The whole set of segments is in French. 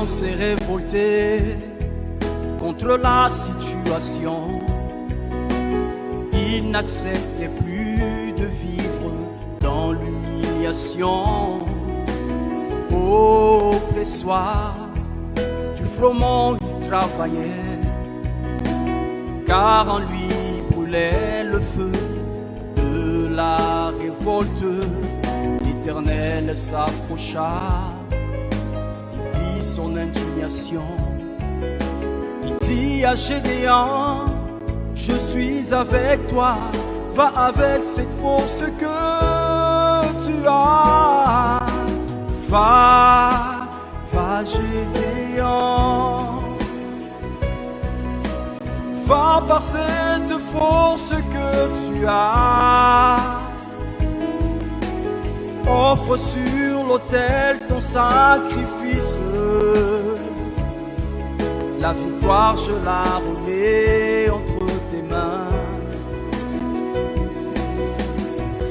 s'est révoltée contre la situation. Il n'acceptait plus de vivre dans l'humiliation. Au pressoir du froment, il travaillait, car en lui brûlait le feu de la révolte. L'Éternel s'approcha, il vit son indignation. Il dit à Gédéon, je suis avec toi, va avec cette force que tu as. Va Gédéon, va par cette force que tu as. Offre sur l'autel ton sacrifice. La victoire je la remets entre tes mains.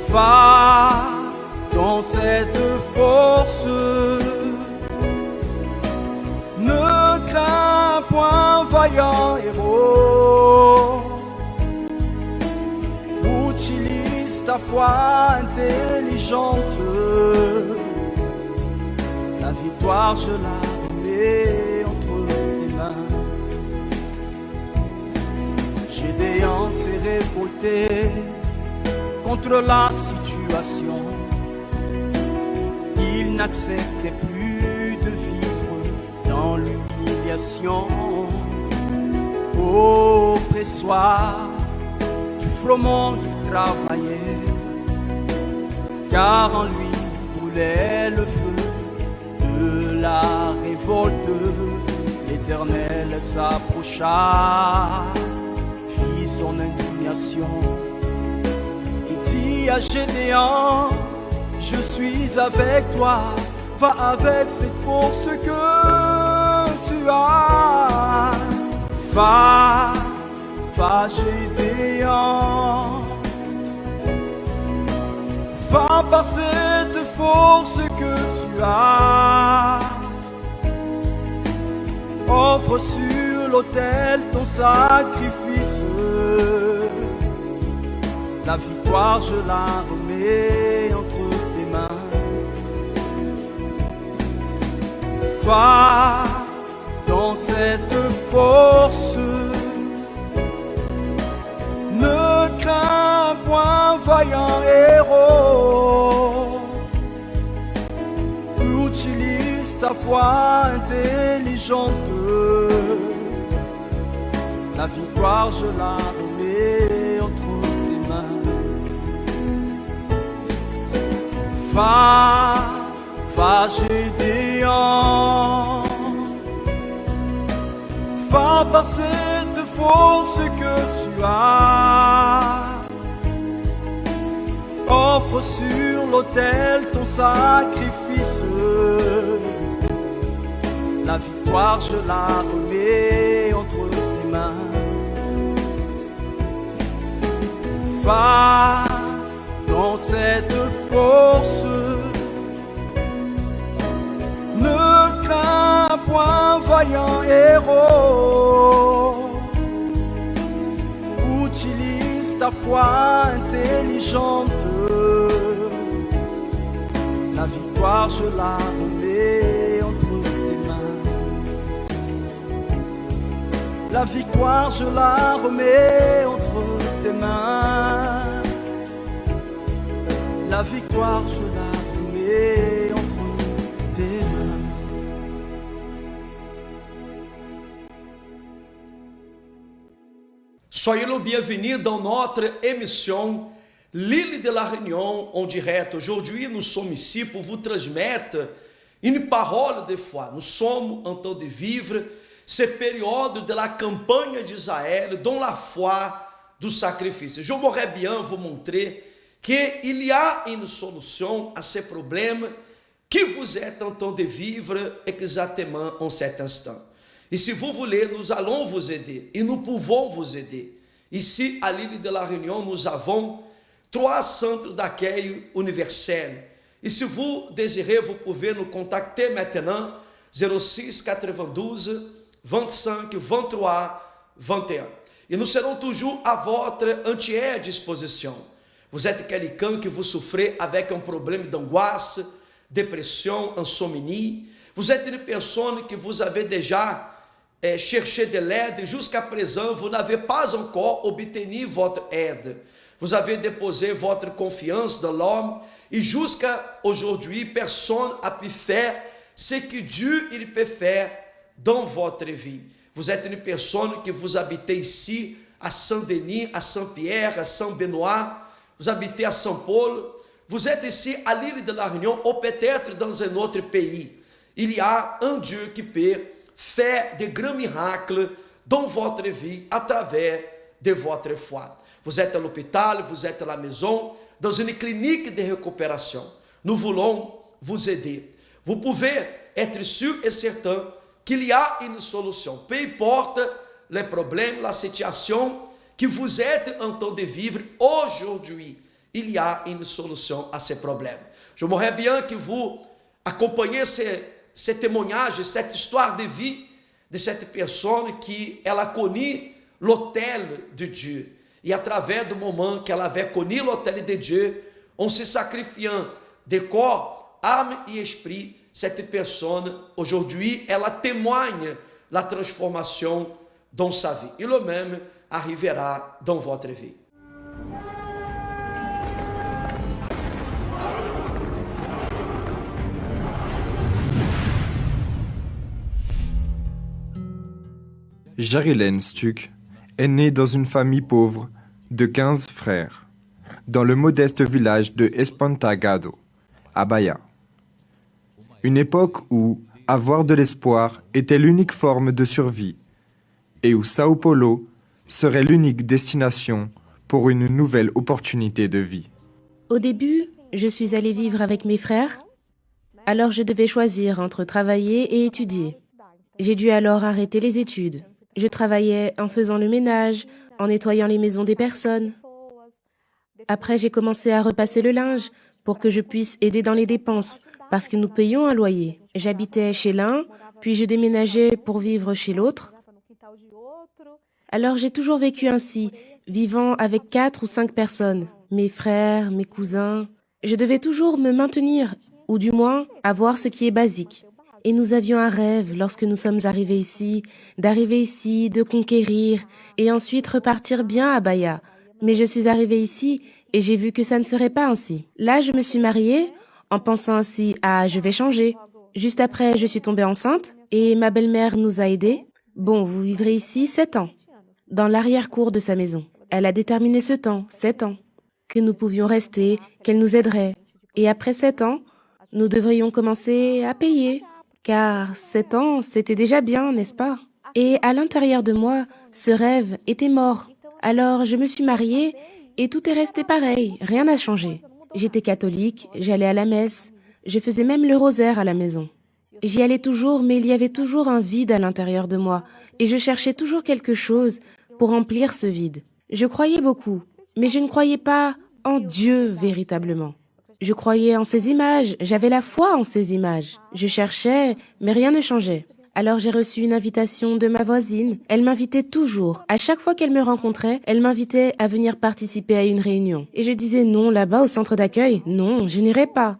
Va dans cette force, ne crains point, vaillant héros. Utilise ta foi intelligente. La victoire je la remets entre tes mains. Gédéon s'est révolté contre la situation. Il n'acceptait plus de vivre dans l'humiliation. Au pressoir du froment, il travaillait, car en lui brûlait le feu de la révolte. L'Éternel s'approcha, fit son indignation. Il dit à Gédéon, je suis avec toi, va avec cette force que tu as. Va Gédéon, va par cette force que tu as. Offre sur l'autel ton sacrifice. La victoire je la remets entre tes mains. Va dans cette force, ne crains point, vaillant héros. Utilise ta foi intelligente. La victoire je la remets entre tes mains. Va Gédéon, va par cette force que tu as. Offre sur l'autel ton sacrifice. La victoire je la remets entre tes mains. Va dans cette force, ne crains point, vaillant héros. Utilise ta foi intelligente. La victoire je la remets entre tes mains. La victoire je la remets entre tes mains. La victoire je la remets entre tes mains. Soyez le bienvenu dans notre émission L'île de la Réunion en direct. Aujourd'hui, nous sommes ici pour vous transmettre une parole de foi. Nous sommes en train de vivre ce période de la campagne d'Israël dans la foi du sacrifício. Je voudrais bien vous montrer qu'il y a une solution à ce problème que vous êtes en train de vivre exactement en cet instant. Et si vous voulez, nous allons vous aider et nous pouvons vous aider. Ici, à l'île de la Réunion, nous avons 3 centres d'accueil universels. Et si vous désirez, vous pouvez nous contacter maintenant 06 92 25 23 21. Et nous serons toujours à votre entière disposition. Vous êtes quelqu'un que vous souffrez avec un problème d'angoisse, dépression, insomnie. Vous êtes une personne que vous avez déjà cherché de l'aide. Jusqu'à présent, vous n'avez pas encore obtenu votre aide. Vous avez déposé votre confiance dans l'homme. Et jusqu'à aujourd'hui, personne n'a pu faire ce que Dieu il peut faire dans votre vie. Vous êtes une personne que vous habitez ici, à Saint-Denis, à Saint-Pierre, à Saint-Benoît. Vous habitez à Saint-Paul, vous êtes ici à l'île de la Réunion ou peut-être dans un autre pays. Il y a un Dieu qui peut faire de grands miracles dans votre vie à travers de votre foi. Vous êtes à l'hôpital, vous êtes à la maison, dans une clinique de récupération. Nous voulons vous aider. Vous pouvez être sûr et certain qu'il y a une solution. Peu importe les problèmes, la situation que vous êtes en train de vivre aujourd'hui, il y a une solution à ces problèmes. J'aimerais bien que vous acompanhiez ce témoignage, cette histoire de vie de cette personne qui ela conhece l'autel de Dieu. Et à travers du moment que ela avait connu l'autel de Dieu, en se sacrifiant de corps, âme et esprit, cette personne, aujourd'hui, ela témoigne la transformation dans sa vie. Et le même arriverá dans votre vie. Jarilène Stuck est née dans une famille pauvre de 15 frères, dans le modeste village de Espantagado, à Bahia. Une époque où avoir de l'espoir était l'unique forme de survie et où Sao Paulo serait l'unique destination pour une nouvelle opportunité de vie. Au début, je suis allée vivre avec mes frères, alors je devais choisir entre travailler et étudier. J'ai dû alors arrêter les études. Je travaillais en faisant le ménage, en nettoyant les maisons des personnes. Après, j'ai commencé à repasser le linge pour que je puisse aider dans les dépenses, parce que nous payons un loyer. J'habitais chez l'un, puis je déménageais pour vivre chez l'autre. Alors j'ai toujours vécu ainsi, vivant avec 4 ou 5 personnes, mes frères, mes cousins. Je devais toujours me maintenir, ou du moins avoir ce qui est basique. Et nous avions un rêve lorsque nous sommes arrivés ici, d'arriver ici, de conquérir, et ensuite repartir bien à Bahia. Mais je suis arrivée ici et j'ai vu que ça ne serait pas ainsi. Là, je me suis mariée en pensant ainsi, ah, je vais changer. Juste après, je suis tombée enceinte et ma belle-mère nous a aidés. Bon, vous vivrez ici 7 ans, dans l'arrière-cour de sa maison. Elle a déterminé ce temps, 7 ans, que nous pouvions rester, qu'elle nous aiderait. Et après 7 ans, nous devrions commencer à payer. Car 7 ans, c'était déjà bien, n'est-ce pas? Et à l'intérieur de moi, ce rêve était mort. Alors, je me suis mariée et tout est resté pareil, rien n'a changé. J'étais catholique, j'allais à la messe, je faisais même le rosaire à la maison. J'y allais toujours, mais il y avait toujours un vide à l'intérieur de moi et je cherchais toujours quelque chose pour remplir ce vide. Je croyais beaucoup, mais je ne croyais pas en Dieu véritablement. Je croyais en ces images, j'avais la foi en ces images. Je cherchais, mais rien ne changeait. Alors j'ai reçu une invitation de ma voisine. Elle m'invitait toujours. À chaque fois qu'elle me rencontrait, elle m'invitait à venir participer à une réunion. Et je disais non, là-bas au centre d'accueil, non, je n'irai pas.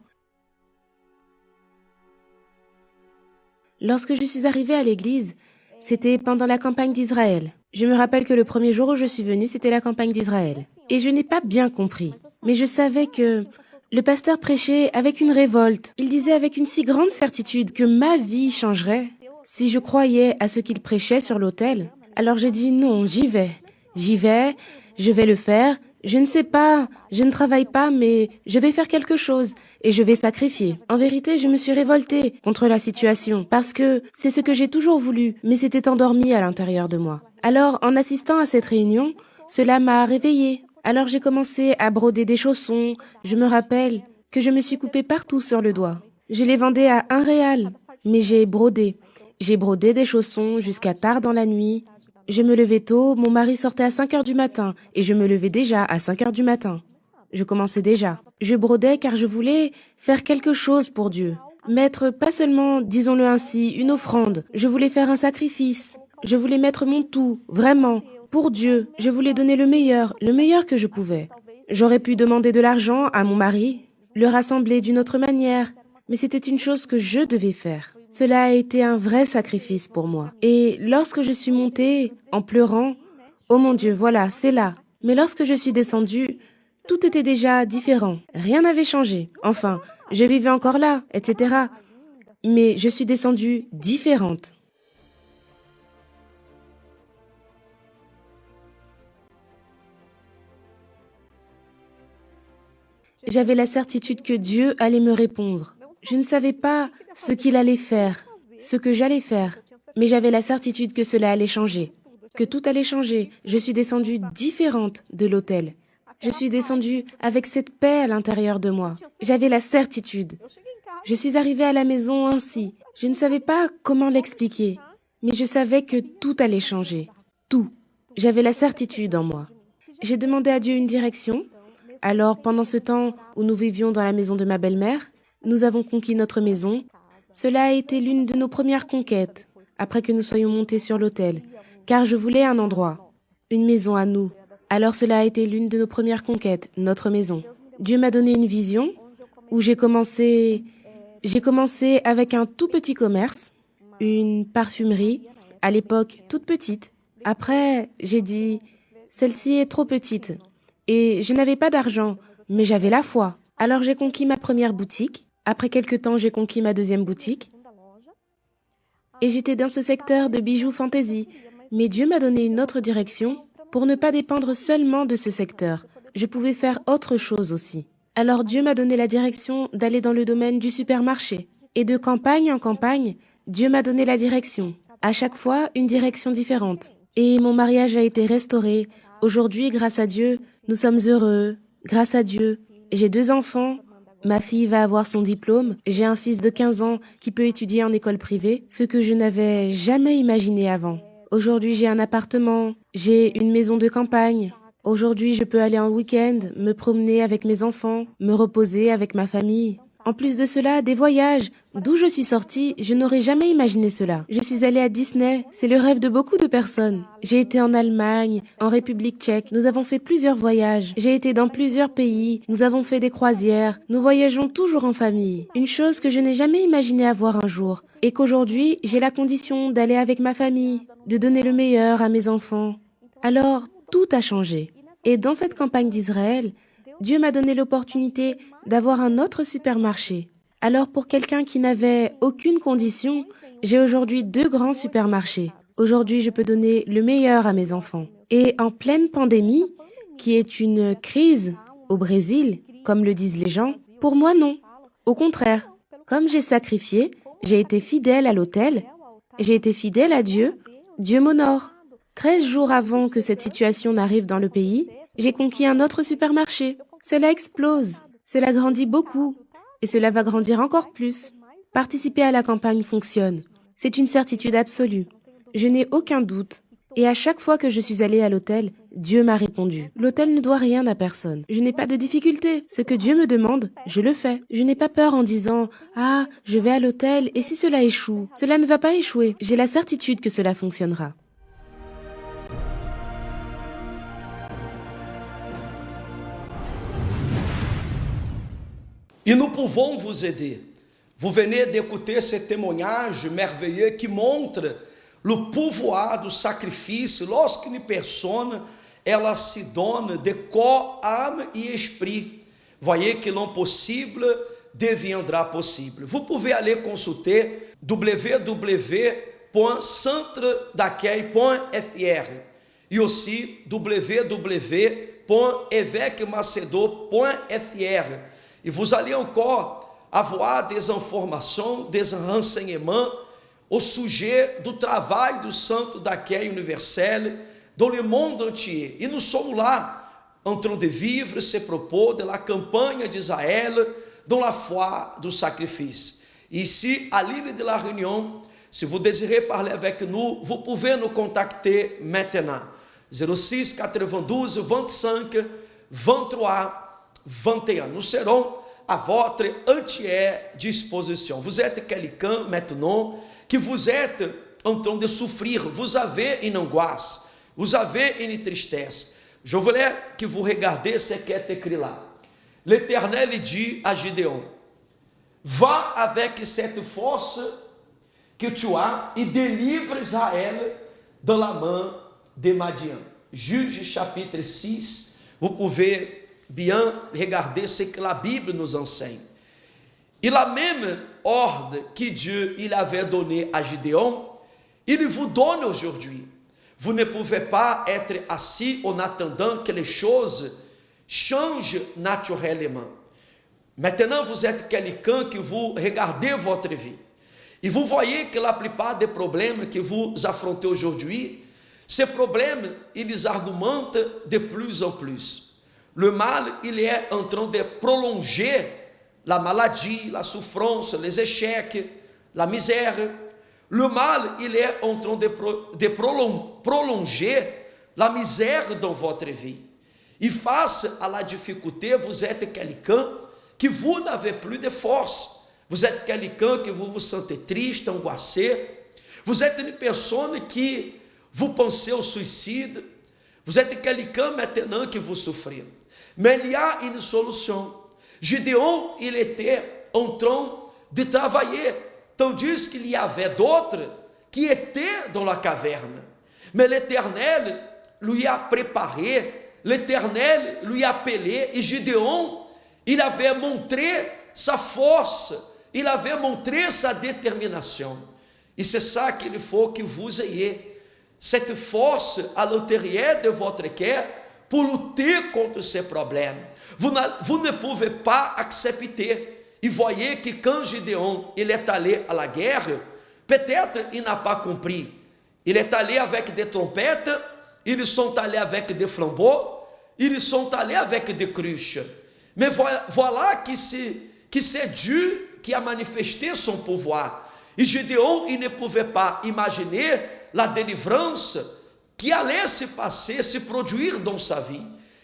Lorsque je suis arrivée à l'église, c'était pendant la campagne d'Israël. Je me rappelle que le premier jour où je suis venue, c'était la campagne d'Israël. Et je n'ai pas bien compris. Mais je savais que le pasteur prêchait avec une révolte. Il disait avec une si grande certitude que ma vie changerait si je croyais à ce qu'il prêchait sur l'autel. Alors j'ai dit non, j'y vais, je vais le faire. Je ne sais pas, je ne travaille pas, mais je vais faire quelque chose et je vais sacrifier. En vérité, je me suis révoltée contre la situation parce que c'est ce que j'ai toujours voulu, mais c'était endormi à l'intérieur de moi. Alors, en assistant à cette réunion, cela m'a réveillée. Alors j'ai commencé à broder des chaussons. Je me rappelle que je me suis coupée partout sur le doigt. Je les vendais à 1 réal, mais j'ai brodé. J'ai brodé des chaussons jusqu'à tard dans la nuit. Je me levais tôt, mon mari sortait à 5 heures du matin et je me levais déjà à 5 heures du matin. Je commençais déjà. Je brodais car je voulais faire quelque chose pour Dieu. Mettre pas seulement, disons-le ainsi, une offrande. Je voulais faire un sacrifice. Je voulais mettre mon tout, vraiment, pour Dieu. Je voulais donner le meilleur que je pouvais. J'aurais pu demander de l'argent à mon mari, le rassembler d'une autre manière, mais c'était une chose que je devais faire. Cela a été un vrai sacrifice pour moi. Et lorsque je suis montée, en pleurant, oh mon Dieu, voilà, c'est là. Mais lorsque je suis descendue, tout était déjà différent. Rien n'avait changé. Enfin, je vivais encore là, etc. Mais je suis descendue différente. J'avais la certitude que Dieu allait me répondre. Je ne savais pas ce qu'il allait faire, ce que j'allais faire, mais j'avais la certitude que cela allait changer, que tout allait changer. Je suis descendue différente de l'autel. Je suis descendue avec cette paix à l'intérieur de moi. J'avais la certitude. Je suis arrivée à la maison ainsi. Je ne savais pas comment l'expliquer, mais je savais que tout allait changer. Tout. J'avais la certitude en moi. J'ai demandé à Dieu une direction. Alors, pendant ce temps où nous vivions dans la maison de ma belle-mère, nous avons conquis notre maison. Cela a été l'une de nos premières conquêtes, après que nous soyons montés sur l'autel, car je voulais un endroit, une maison à nous. Alors cela a été l'une de nos premières conquêtes, notre maison. Dieu m'a donné une vision où j'ai commencé avec un tout petit commerce, une parfumerie, à l'époque toute petite. Après, j'ai dit, celle-ci est trop petite. Et je n'avais pas d'argent, mais j'avais la foi. Alors j'ai conquis ma première boutique. Après quelque temps, j'ai conquis ma deuxième boutique. Et j'étais dans ce secteur de bijoux fantaisie. Mais Dieu m'a donné une autre direction pour ne pas dépendre seulement de ce secteur. Je pouvais faire autre chose aussi. Alors Dieu m'a donné la direction d'aller dans le domaine du supermarché. Et de campagne en campagne, Dieu m'a donné la direction. À chaque fois, une direction différente. Et mon mariage a été restauré. Aujourd'hui, grâce à Dieu, nous sommes heureux. Grâce à Dieu, j'ai 2 enfants. Ma fille va avoir son diplôme. J'ai un fils de 15 ans qui peut étudier en école privée, ce que je n'avais jamais imaginé avant. Aujourd'hui, j'ai un appartement. J'ai une maison de campagne. Aujourd'hui, je peux aller en week-end, me promener avec mes enfants, me reposer avec ma famille. En plus de cela, des voyages. D'où je suis sortie, je n'aurais jamais imaginé cela. Je suis allée à Disney, c'est le rêve de beaucoup de personnes. J'ai été en Allemagne, en République tchèque, nous avons fait plusieurs voyages. J'ai été dans plusieurs pays, nous avons fait des croisières, nous voyageons toujours en famille. Une chose que je n'ai jamais imaginé avoir un jour, et qu'aujourd'hui, j'ai la condition d'aller avec ma famille, de donner le meilleur à mes enfants. Alors, tout a changé. Et dans cette campagne d'Israël, Dieu m'a donné l'opportunité d'avoir un autre supermarché. Alors pour quelqu'un qui n'avait aucune condition, j'ai aujourd'hui 2 grands supermarchés. Aujourd'hui, je peux donner le meilleur à mes enfants. Et en pleine pandémie, qui est une crise au Brésil, comme le disent les gens, pour moi non. Au contraire, comme j'ai sacrifié, j'ai été fidèle à l'autel, j'ai été fidèle à Dieu, Dieu m'honore. 13 jours avant que cette situation n'arrive dans le pays, j'ai conquis un autre supermarché. Cela explose, cela grandit beaucoup et cela va grandir encore plus. Participer à la campagne fonctionne. C'est une certitude absolue. Je n'ai aucun doute. Et à chaque fois que je suis allée à l'hôtel, Dieu m'a répondu. L'hôtel ne doit rien à personne. Je n'ai pas de difficulté. Ce que Dieu me demande, je le fais. Je n'ai pas peur en disant « Ah, je vais à l'hôtel et si cela échoue ?» Cela ne va pas échouer. J'ai la certitude que cela fonctionnera. Et nous pouvons vous aider. Vous venez d'écouter ce témoignage merveilleux qui montre le pouvoir do sacrifício lorsqu'une personne ela se donne de corps, âme et esprit. Voyez que l'impossible deviendra possible. Vous pouvez aller consulter www.centredacquei.fr e aussi www.évêquemacedo.fr. Et vous allez encore avoir des informations, des renseignements au sujet du travail do Centre d'Accueil Universel dans le monde entier. E nous sommes là en train de vivre ce propos de la campagne d'Israël dans la foi du sacrifice. Ici, à l'île de la Réunion, si vous désirez parler avec nous, vous pouvez nous contacter maintenant. 06 92 25 23 21. Nous serons à votre entière disposition. Vous êtes quelqu'un maintenant que vous êtes en train de souffrir, vous avez une angoisse, vous avez une tristesse. Je voulais que vous regardiez ce qui est écrit là. L'Éternel dit à Gideon, va avec cette force que tu as et délivre Israël de la main de Madian. Juge chapitre 6, vous pouvez bien regarder ce que la Bible nous enseigne. Et la même ordre que Dieu il avait donnée à Gideon, il vous donne aujourd'hui. Vous ne pouvez pas être assis en attendant que les choses changent naturellement. Maintenant, vous êtes quelqu'un que vous regardez votre vie. Et vous voyez que la plupart des problèmes que vous affrontez aujourd'hui, ces problèmes, ils argumentent de plus en plus. Le mal, il est en train de prolonger la maladie, la souffrance, les échecs, la misère. Le mal, il est en train de prolonger la misère dans votre vie. Et face à la difficulté, vous êtes quelqu'un que vous n'avez plus de force. Vous êtes quelqu'un que vous vous sentez triste, angoissé. Vous êtes une personne qui vous pensez au suicide. Vous êtes quelqu'un maintenant que vous souffrez. Mais il y a une solution. Gideon, il était en train de travailler, tandis qu'il y avait d'autres qui étaient dans la caverne. Mais l'Éternel lui a préparé, l'Éternel lui a appelé, et Gideon, il avait montré sa force, il avait montré sa détermination. Et c'est ça qu'il faut que vous ayez, cette force à l'intérieur de votre cœur pour lutter contre ces problèmes. Vous ne pouvez pas accepter. Et voyez que quand Gideon il est allé à la guerre, peut-être il n'a pas compris. Il est allé avec des trompettes, ils sont allés avec des flambeaux, ils sont allés avec des cruches. Mais voilà que c'est Dieu qui a manifesté son pouvoir. Et Gideon, il ne pouvait pas imaginer la délivrance qui allait se passer, se produire dans sa vie.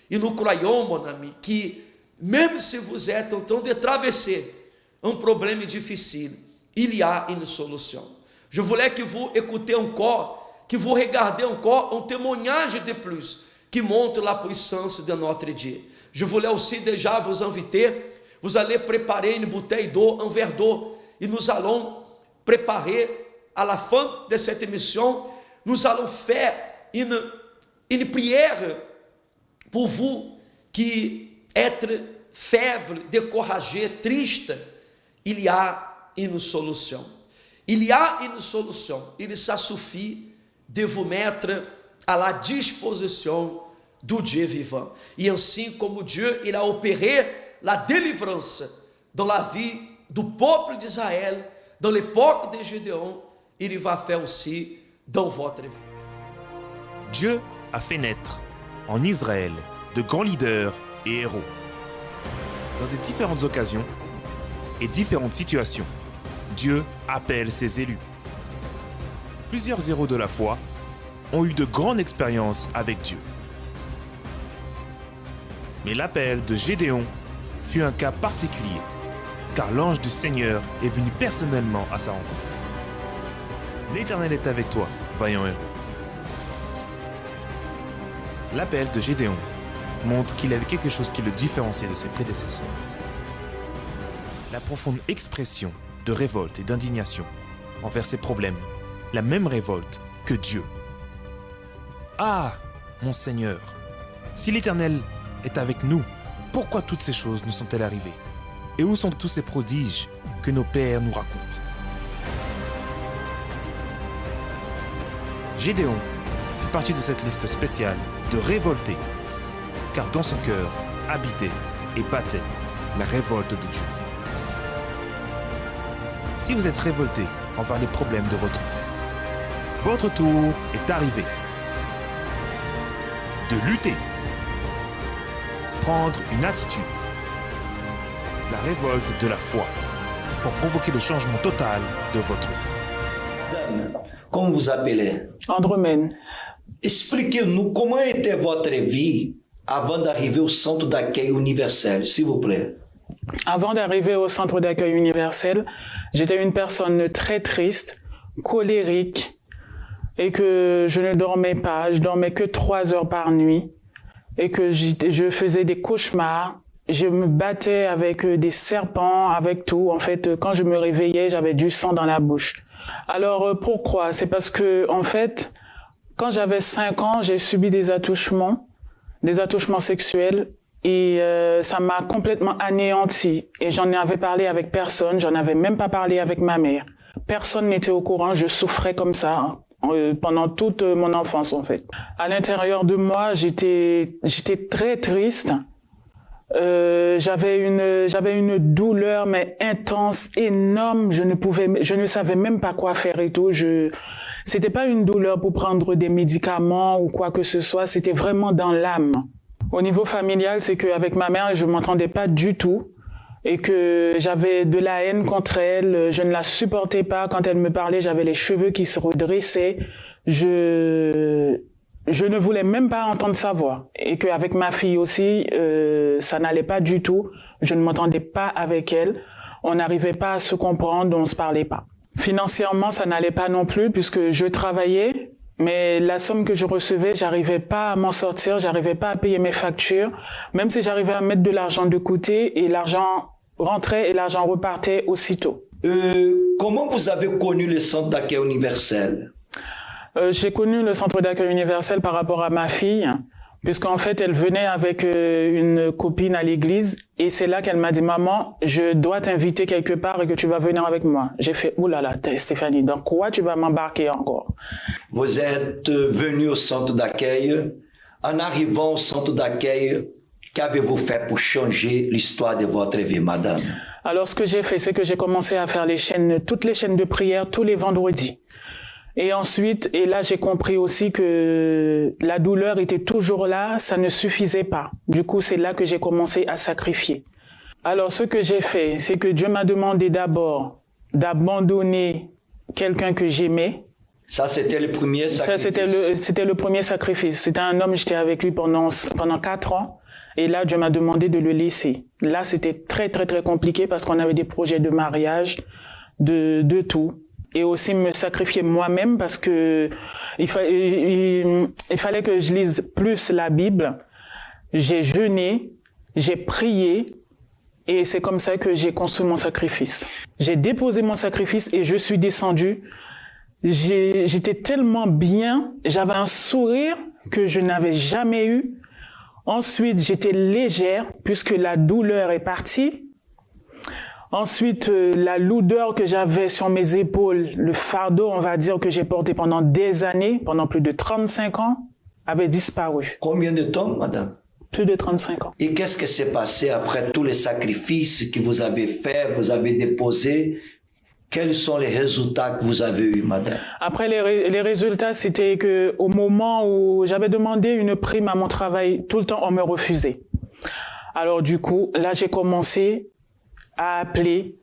Et nous croyons, mon ami, que même si vous êtes en train de traverser un problème difficile, il y a une solution. Je voulais que vous écoutez encore, que vous regardez encore un témoignage de plus qui montre la puissance de notre Dieu. Je voulais aussi déjà vous inviter, vous allez préparer une bouteille d'eau, un verre d'eau, et nous allons préparer, à la fin de cette émission, nous allons faire une prière pour vous qui êtes faible, découragé, triste. Il y a une solution. Il y a une solution. Il suffit de vous mettre à la disposition do Dieu vivant. Et ainsi comme Dieu il a opéré la délivrance dans la vie du peuple d'Israël, dans l'époque de Gédéon, il va faire aussi dans votre vie. Dieu a fait naître en Israël de grands leaders et héros. Dans de différentes occasions et différentes situations, Dieu appelle ses élus. Plusieurs héros de la foi ont eu de grandes expériences avec Dieu. Mais l'appel de Gédéon fut un cas particulier, car l'ange du Seigneur est venu personnellement à sa rencontre. L'Éternel est avec toi, vaillant héros. L'appel de Gédéon montre qu'il avait quelque chose qui le différenciait de ses prédécesseurs. La profonde expression de révolte et d'indignation envers ses problèmes, la même révolte que Dieu. Ah, mon Seigneur, si l'Éternel est avec nous, pourquoi toutes ces choses nous sont-elles arrivées? Et où sont tous ces prodiges que nos pères nous racontent? Gédéon fait partie de cette liste spéciale de révoltés, car dans son cœur habitait et battait la révolte de Dieu. Si vous êtes révolté envers les problèmes de votre tour est arrivé de lutter, prendre une attitude, la révolte de la foi, pour provoquer le changement total de votre vie. Como vous appelez? Andromène. Expliquez-nous comment était votre vie avant d'arriver au centre d'accueil universel, s'il vous plaît. Avant d'arriver au centre d'accueil universel, j'étais une personne très triste, colérique, et que je ne dormais pas. Je dormais que 3 heures par nuit, et que je faisais des cauchemars. Je me battais avec des serpents, avec tout. En fait, quand je me réveillais, j'avais du sang dans la bouche. Alors, pourquoi? C'est parce que, en fait, quand j'avais 5 ans, j'ai subi des attouchements sexuels, et ça m'a complètement anéanti. Et j'en avais parlé avec personne, j'en avais même pas parlé avec ma mère. Personne n'était au courant, je souffrais comme ça pendant toute mon enfance, en fait. À l'intérieur de moi, j'étais très triste. J'avais une douleur mais intense, énorme. Je ne savais même pas quoi faire et tout. C'était pas une douleur pour prendre des médicaments ou quoi que ce soit. C'était vraiment dans l'âme. Au niveau familial, c'est qu'avec ma mère, je m'entendais pas du tout et que j'avais de la haine contre elle. Je ne la supportais pas. Quand elle me parlait, j'avais les cheveux qui se redressaient. Je ne voulais même pas entendre sa voix. Et qu'avec ma fille aussi, ça n'allait pas du tout. Je ne m'entendais pas avec elle. On n'arrivait pas à se comprendre, on se parlait pas. Financièrement, ça n'allait pas non plus puisque je travaillais, mais la somme que je recevais, j'arrivais pas à m'en sortir, j'arrivais pas à payer mes factures. Même si j'arrivais à mettre de l'argent de côté et l'argent rentrait et l'argent repartait aussitôt. Comment vous avez connu le centre d'accueil universel? J'ai connu le centre d'accueil universel par rapport à ma fille, puisqu'en fait, elle venait avec une copine à l'église, et c'est là qu'elle m'a dit, maman, je dois t'inviter quelque part et que tu vas venir avec moi. J'ai fait, oulala, Stéphanie, dans quoi tu vas m'embarquer encore? Vous êtes venu au centre d'accueil. En arrivant au centre d'accueil, qu'avez-vous fait pour changer l'histoire de votre vie, madame? Alors, ce que j'ai fait, c'est que j'ai commencé à faire toutes les chaînes de prière tous les vendredis. Et ensuite, et là j'ai compris aussi que la douleur était toujours là, ça ne suffisait pas. Du coup, c'est là que j'ai commencé à sacrifier. Alors, ce que j'ai fait, c'est que Dieu m'a demandé d'abord d'abandonner quelqu'un que j'aimais. Ça, c'était le premier sacrifice. Ça, c'était le premier sacrifice. C'était un homme, j'étais avec lui pendant 4 ans. Et là, Dieu m'a demandé de le laisser. Là, c'était très, très, très compliqué parce qu'on avait des projets de mariage, de tout. Et aussi me sacrifier moi-même parce que il fallait que je lise plus la Bible. J'ai jeûné, j'ai prié et c'est comme ça que j'ai construit mon sacrifice. J'ai déposé mon sacrifice et je suis descendue. J'étais tellement bien, j'avais un sourire que je n'avais jamais eu. Ensuite, j'étais légère puisque la douleur est partie. Ensuite, la lourdeur que j'avais sur mes épaules, le fardeau, on va dire, que j'ai porté pendant des années, pendant plus de 35 ans, avait disparu. Combien de temps, madame? Plus de 35 ans. Et qu'est-ce qui s'est passé après tous les sacrifices que vous avez faits, vous avez déposés? Quels sont les résultats que vous avez eus, madame? Après, les résultats, c'était que au moment où j'avais demandé une prime à mon travail, tout le temps, on me refusait. Alors, du coup, là, j'ai commencé à appeler,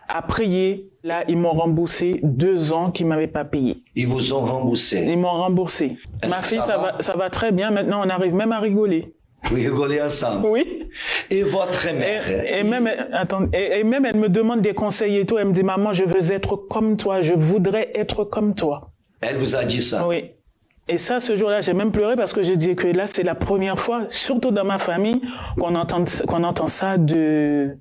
à prier. Là, ils m'ont remboursé 2 ans qu'ils m'avaient pas payé. Ils vous ont remboursé? Ils m'ont remboursé. Ma fille, ça va très bien. Maintenant, on arrive même à rigoler. Vous rigolez ensemble? Oui. Et votre mère? Et même, elle me demande des conseils et tout. Elle me dit, maman, je veux être comme toi. Je voudrais être comme toi. Elle vous a dit ça? Oui. Et ça, ce jour-là, j'ai même pleuré parce que j'ai dit que là, c'est la première fois, surtout dans ma famille, qu'on entend ça de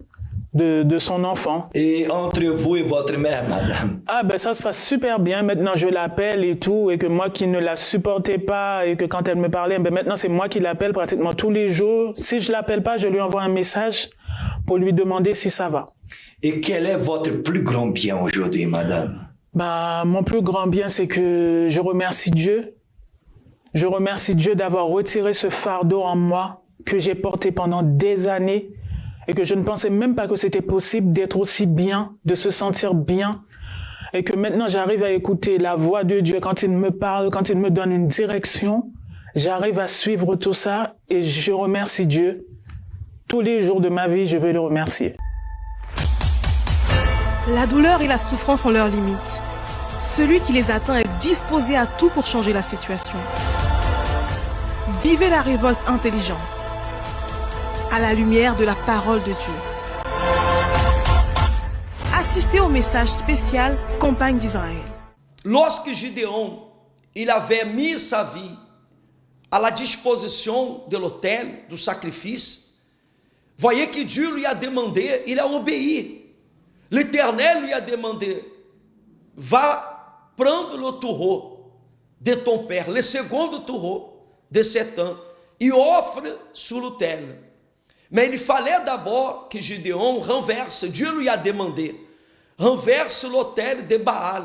son enfant. Et entre vous et votre mère, madame? Ah ben ça se passe super bien. Maintenant je l'appelle et tout, et que moi qui ne la supportais pas et que quand elle me parlait, ben maintenant c'est moi qui l'appelle pratiquement tous les jours. Si je l'appelle pas, je lui envoie un message pour lui demander si ça va. Et quel est votre plus grand bien aujourd'hui, madame? Bah mon plus grand bien, c'est que je remercie Dieu. Je remercie Dieu d'avoir retiré ce fardeau en moi que j'ai porté pendant des années. Et que je ne pensais même pas que c'était possible d'être aussi bien, de se sentir bien. Et que maintenant, j'arrive à écouter la voix de Dieu quand il me parle, quand il me donne une direction. J'arrive à suivre tout ça et je remercie Dieu. Tous les jours de ma vie, je vais le remercier. La douleur et la souffrance ont leurs limites. Celui qui les atteint est disposé à tout pour changer la situation. Vivez la révolte intelligente, à la lumière de la parole de Dieu. assister au message spécial Campagne d'Israël. Lorsque Gideon il avait mis sa vie à la disposition de l'autel, du sacrifice, voyez que Dieu lui a demandé, il a obéi. L'Éternel lui a demandé, va prendre le taureau de ton père, le second taureau de 7 ans, et offre sur l'autel. Mais il fallait d'abord que Gideon renverse, Dieu lui a demandé, renverse l'autel de Baal.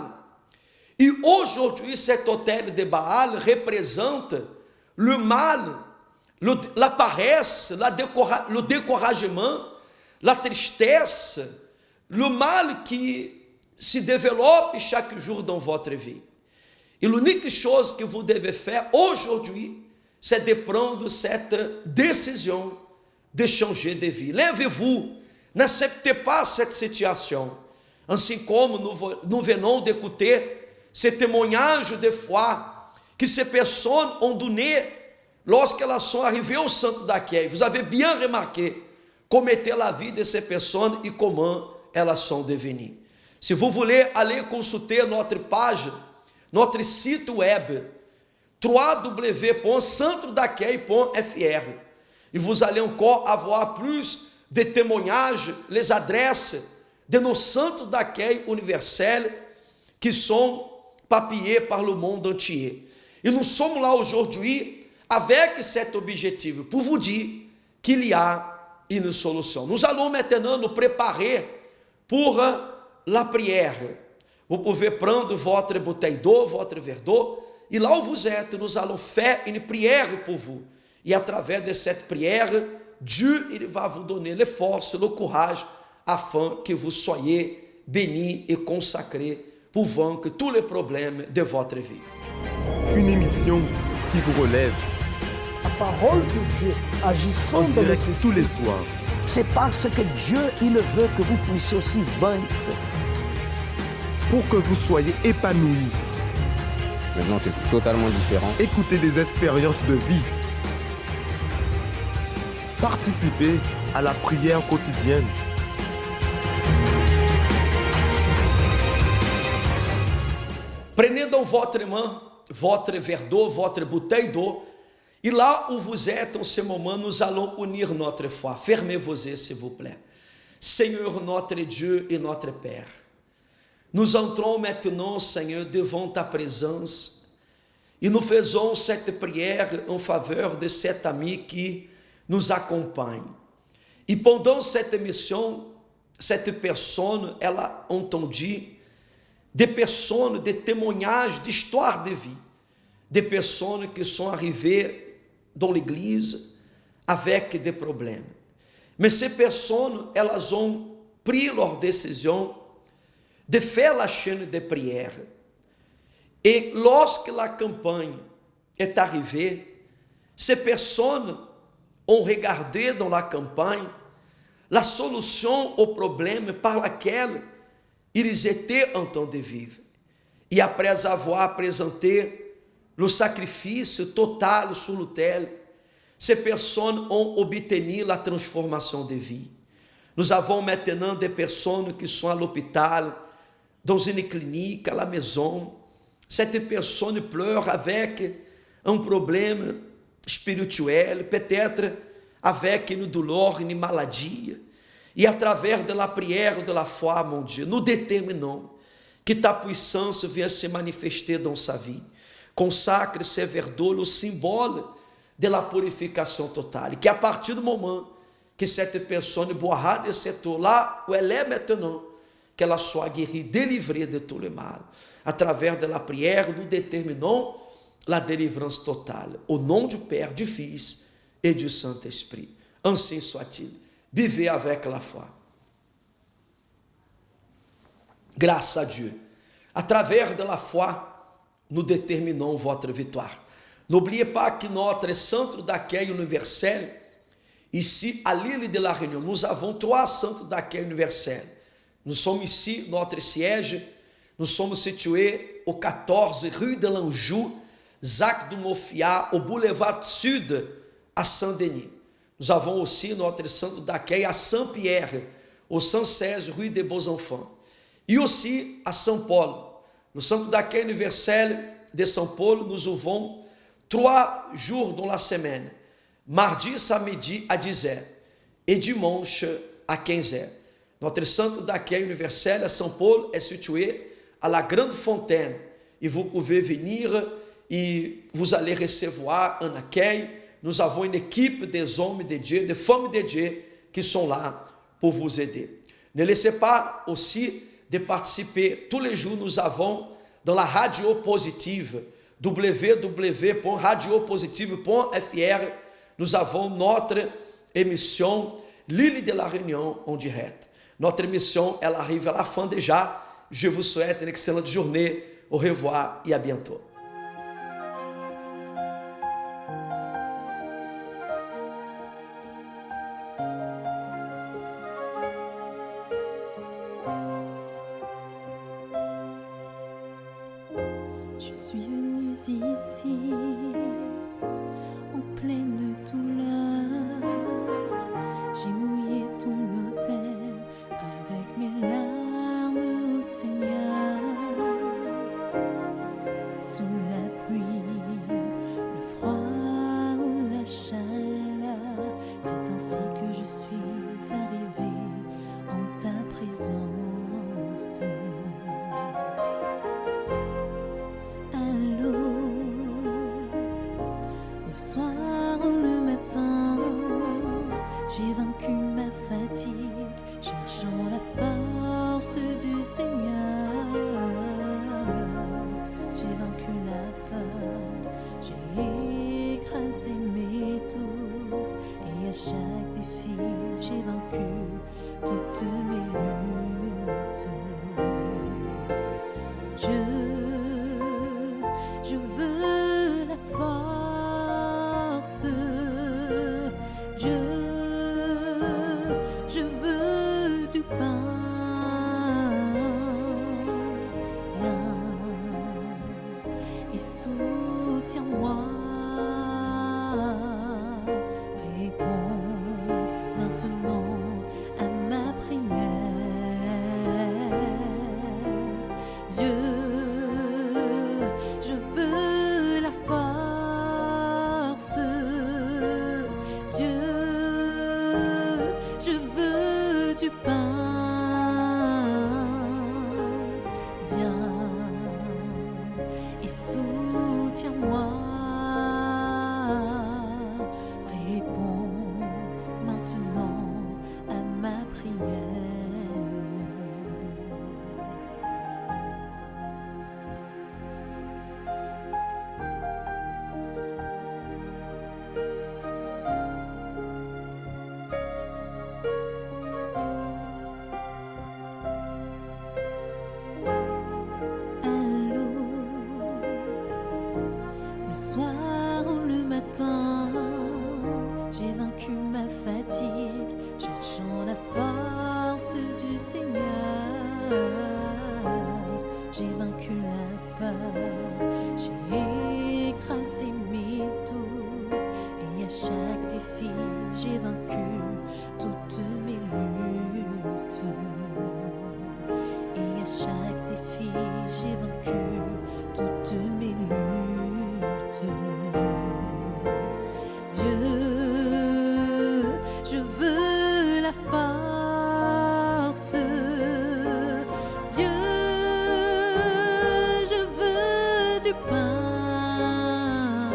E aujourd'hui, cet autel de Baal représente le mal, la paresse, le découragement, la tristesse, le mal qui se développe chaque jour dans votre vie. Et l'unique chose que vous devez faire aujourd'hui, c'est de prendre cette décision de changer de vie. Levez-vous, n'acceptez pas cette situation. Ainsi comme nous venons d'écouter ce témoignage de foi que ces personnes ont donné lorsqu'elles sont arrivées au centre d'accueil. Vous avez bien remarqué como était la vie de ces personnes et comment elles sont devenues. Si vous voulez aller consulter notre page, notre site web, www.centredaccueil.fr, et vous allez encore avoir plus de témoignages, les adresses de nos centres d'accueil universels qui sont papiers par le monde entier. Et nous sommes là aujourd'hui avec cet objectif, pour vous dire qu'il y a une solution. Nous allons maintenant nous préparer pour la prière. Vous pouvez prendre votre bouteille d'eau, votre verre d'eau, et là où vous êtes, nous allons faire une prière pour vous. Et à travers de cette prière, Dieu il va vous donner les forces, le courage, afin que vous soyez bénis et consacrés pour vaincre tous les problèmes de votre vie. Une émission qui vous relève La parole de Dieu agissant en dans direct notre tous les esprit, soirs. c'est parce que Dieu, il veut que vous puissiez aussi vaincre. Pour que vous soyez épanouis. Maintenant, c'est totalement différent. Écoutez des expériences de vie. Participez à la prière quotidienne. Prenez dans votre main votre verre d'eau, votre bouteille d'eau, et là où vous êtes en ce moment, nous allons unir notre foi. Fermez vos yeux, s'il vous plaît. Seigneur, notre Dieu et notre Père, nous entrons maintenant, Seigneur, devant ta présence, et nous faisons cette prière en faveur de cet ami qui nous accompagne. Et pendant cette émission, cette personne, elle a entendu des personnes, des témoignages d'histoire de vie, des personnes qui sont arrivées dans l'église avec des problèmes. Mais ces personnes, elles ont pris leur décision de faire la chaîne de prière. Et lorsque la campagne est arrivée, ces personnes ont regardé dans la campagne la solution au problème par laquelle ils étaient en train de vivre. Et après avoir présenté le sacrifice total sur l'autel, ces personnes ont obtenu la transformation de vie. Nous avons maintenant des personnes qui sont à l'hôpital, dans une clinique, à la maison. Cette personne pleure avec un problème spirituel, peut-être avec une douleur, une maladie. E através da prière, de la foi, mon Dieu, nous déterminons que ta puissance vienne se manifester dans sa vie. Consacre ce verre d'eau, le symbole de la purificação total. E que a partir do momento que cette personne boira de cette eau, là où elle est maintenant, qu'elle soit guérie, délivrée de tout le mal. Através da prière, nous déterminons la délivrance totale. Au nom du Père, du Fils et du Saint-Esprit. Ainsi soit-il. Vivez avec la foi. Grâce à Dieu. À travers de la foi, nous déterminons votre victoire. N'oubliez pas que notre centre d'accueil universel, ici à l'île de la Réunion, nous avons 3 centres d'accueil universels. Nous sommes ici, notre siège, nous sommes situés au 14 rue de l'Anjou, Zac do Mofiá, au boulevard Sud, à Saint-Denis. Nous avons aussi notre centre d'accueil à Saint-Pierre, au 116 rue des Beaux-Enfants. E aussi à São Paulo. No centre d'accueil universel de São Paulo, nous ouvrons 3 jours dans la semaine. Mardi, samedi à 10h et dimanche à 15h. Notre centre d'accueil universel à São Paulo est situé à la Grande Fontaine. Et vous pouvez venir et vous allez recevoir un accueil. Nous avons une équipe des hommes de Dieu, des femmes de Dieu qui sont là pour vous aider. Ne laissez pas aussi de participer. Tous les jours, nous avons dans la radio positive, www.radiopositive.fr, nous avons notre émission L'île de la Réunion en direct. Notre émission, elle arrive à la fin déjà. Je vous souhaite une excellente journée. Au revoir et à bientôt. Je suis venue ici en pleine douleur. J'ai mouillé ton autel avec mes larmes, au Seigneur. Sous la pluie, le froid ou la chaleur, c'est ainsi que je suis arrivée en ta présence. Le soir ou le matin, j'ai vaincu ma fatigue, cherchant la force du Seigneur. J'ai vaincu la peur, j'ai écrasé mes doutes, et à chaque défi, j'ai vaincu toutes mes luttes. Je veux la force, Dieu, je veux du pain. Viens et soutiens-moi, réponds maintenant à ma prière. Dieu, je veux la force, Dieu, je veux du pain. Viens et soutiens-moi, réponds maintenant à ma prière. Le soir ou le matin, j'ai vaincu ma fatigue, cherchant la force du Seigneur. J'ai vaincu la peur, j'ai écrasé mes doutes, et à chaque défi, j'ai vaincu toutes mes luttes. Et à chaque défi, j'ai vaincu toutes mes luttes. Dieu, je veux la force, Dieu, je veux du pain.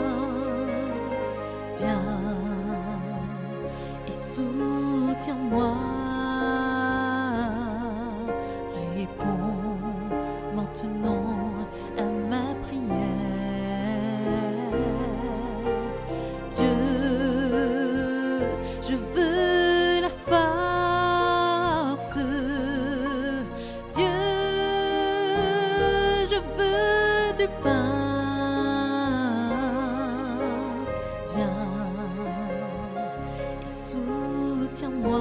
Viens et soutiens-moi, réponds maintenant à ma prière. Dieu, je veux la force, Dieu, je veux du pain. Viens et soutiens-moi,